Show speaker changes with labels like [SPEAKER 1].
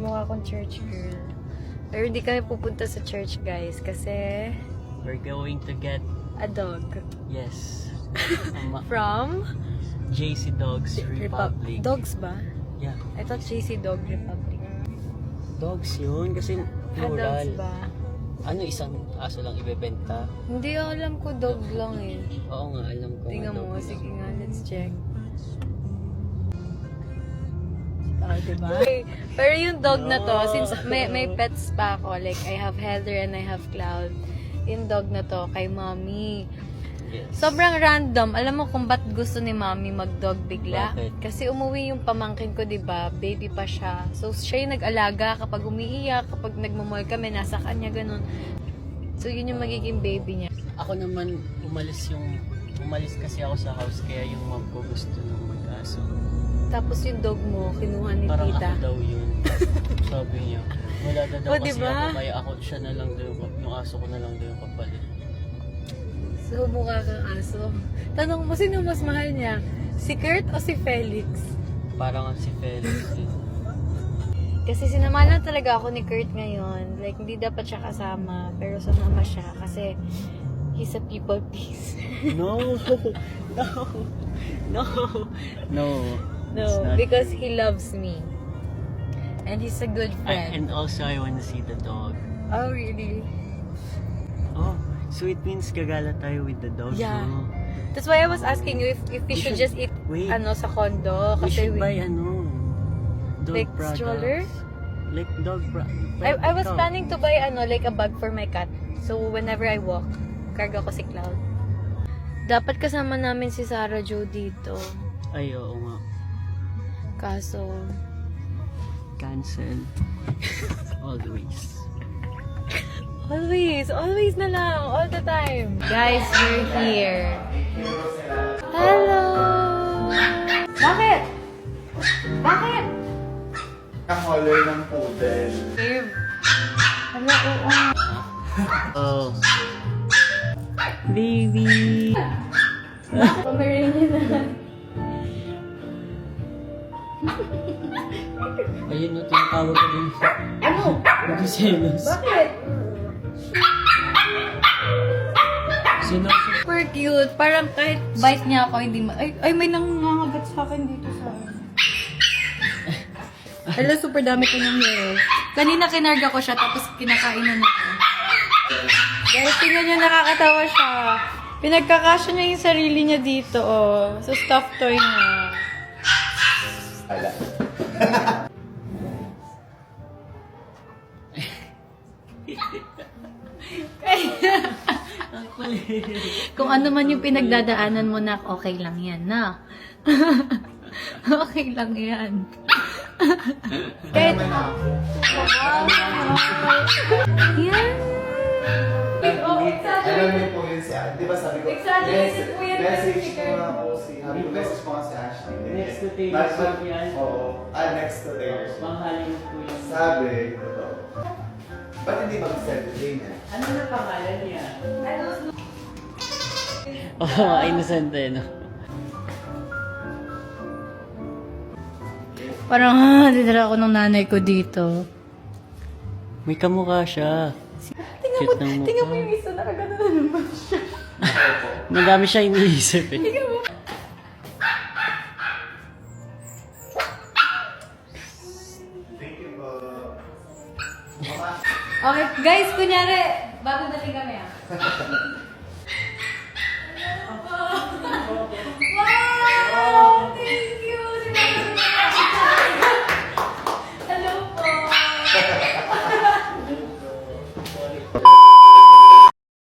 [SPEAKER 1] mukha akong church girl. Pero hindi kami pupunta sa church, guys, kasi
[SPEAKER 2] We're going to get...
[SPEAKER 1] a dog.
[SPEAKER 2] Yes.
[SPEAKER 1] From?
[SPEAKER 2] JC Dogs Republic.
[SPEAKER 1] Dogs ba?
[SPEAKER 2] Yeah.
[SPEAKER 1] I thought JC Dog Republic.
[SPEAKER 2] Dogs yun. Kasi
[SPEAKER 1] Dogs
[SPEAKER 2] plural.
[SPEAKER 1] ba?
[SPEAKER 2] Ano, isang aso lang ibebenta?
[SPEAKER 1] Hindi, alam ko dog lang eh.
[SPEAKER 2] Oo nga, alam ko.
[SPEAKER 1] Tingnan
[SPEAKER 2] nga,
[SPEAKER 1] mo,
[SPEAKER 2] dog
[SPEAKER 1] sige
[SPEAKER 2] lang.
[SPEAKER 1] nga, let's check. Diba? Pero yung dog na to, since may pets pa ako, like I have Heather and I have Cloud, yung dog na to, kay mommy.
[SPEAKER 2] Yes.
[SPEAKER 1] Sobrang random. Alam mo kung ba't gusto ni mommy mag-dog bigla?
[SPEAKER 2] Bakit?
[SPEAKER 1] Kasi umuwi yung pamangkin ko, diba? Baby pa siya. So, siya yung nag-alaga kapag umiiyak, kapag nagmamall kami, nasa kanya, ganun. So, yun yung magiging baby niya.
[SPEAKER 2] Ako naman, umalis kasi ako sa house, kaya yung mom ko gusto ng mag-aso.
[SPEAKER 1] Tapos yung dog mo, kinuha ni
[SPEAKER 2] Parang
[SPEAKER 1] tita.
[SPEAKER 2] ako daw yun. Sabi niya. Wala na daw
[SPEAKER 1] Oh,
[SPEAKER 2] kasi
[SPEAKER 1] diba?
[SPEAKER 2] ako, kaya ako, siya na lang daw, yung aso ko na lang daw yung kapalit.
[SPEAKER 1] So, mukha kang aso. Tanong mo, sino mas mahal niya? Si Kurt o si Felix?
[SPEAKER 2] Parang si Felix eh.
[SPEAKER 1] Kasi sinamahan talaga ako ni Kurt ngayon. Like, hindi dapat siya kasama. Pero sumama siya kasi he's a people please.
[SPEAKER 2] No! No! No! No!
[SPEAKER 1] No,
[SPEAKER 2] It's not.
[SPEAKER 1] because he loves me. And he's a good friend.
[SPEAKER 2] And also, I want to see the dog.
[SPEAKER 1] Oh, really?
[SPEAKER 2] Oh, so it means gagala tayo with the dog,
[SPEAKER 1] Yeah.
[SPEAKER 2] no?
[SPEAKER 1] That's why I was asking you if we should just eat
[SPEAKER 2] wait.
[SPEAKER 1] sa condo.
[SPEAKER 2] We
[SPEAKER 1] Kasi
[SPEAKER 2] should buy dog
[SPEAKER 1] like
[SPEAKER 2] products.
[SPEAKER 1] stroller?
[SPEAKER 2] Like dog
[SPEAKER 1] I was planning to buy like a bag for my cat. So whenever I walk, karga ko si Cloud. Dapat kasama namin si Sarah Jo dito.
[SPEAKER 2] Ay, oo nga.
[SPEAKER 1] Kaso,
[SPEAKER 2] Cancel. Always.
[SPEAKER 1] always na lang, all the time. Guys, we're here. Hello! Bakit? Bakit?
[SPEAKER 3] Ang color ng poodle.
[SPEAKER 1] Babe. Hello, oo.
[SPEAKER 2] Oh. Baby!
[SPEAKER 1] Pomeranian na.
[SPEAKER 2] Ayun, no, tinatawag ko din.
[SPEAKER 1] Ano?
[SPEAKER 2] Nagsiselos.
[SPEAKER 1] Bakit?
[SPEAKER 2] Sino?
[SPEAKER 1] Super cute. Parang kahit bite niya ako, hindi ay, may nangangagat sa akin dito sa Hello, super dami ko ng hair. Kanina kinarga ko siya, tapos kinakain na nito. Guys, tingnan niyo, nakakatawa siya. Pinagkakasya niya yung sarili niya dito, oh. So, stuffed toy niya.
[SPEAKER 3] Ala.
[SPEAKER 1] Kung ano man yung pinagdadaanan mo na, okay lang yan, na. Okay lang yan. Kahit, yan. Oh,
[SPEAKER 3] Alam niyo po yun si Di ba sabi ko?
[SPEAKER 1] Exaggerated po yan,
[SPEAKER 3] Message
[SPEAKER 1] Mr.
[SPEAKER 3] ko nga po si... Message ko nga si Ashley.
[SPEAKER 2] Next to Taylor Swift yan?
[SPEAKER 3] Oo. Next to Taylor Swift.
[SPEAKER 2] Manghaling po yun.
[SPEAKER 3] Sabi, ito. Ba't hindi mag-send the day niya?
[SPEAKER 2] Ano na pangalan niya? Oh, innocent eh, no?
[SPEAKER 1] Parang, dinala ako ng nanay ko dito.
[SPEAKER 2] May kamukha siya.
[SPEAKER 1] Tingnan mo yung isa, nakagano na naman siya.
[SPEAKER 2] Madami siya iniisip eh.
[SPEAKER 1] Tingnan mo.
[SPEAKER 3] Thank you po.
[SPEAKER 1] Okay, guys, kunyari, bago dating kami ah.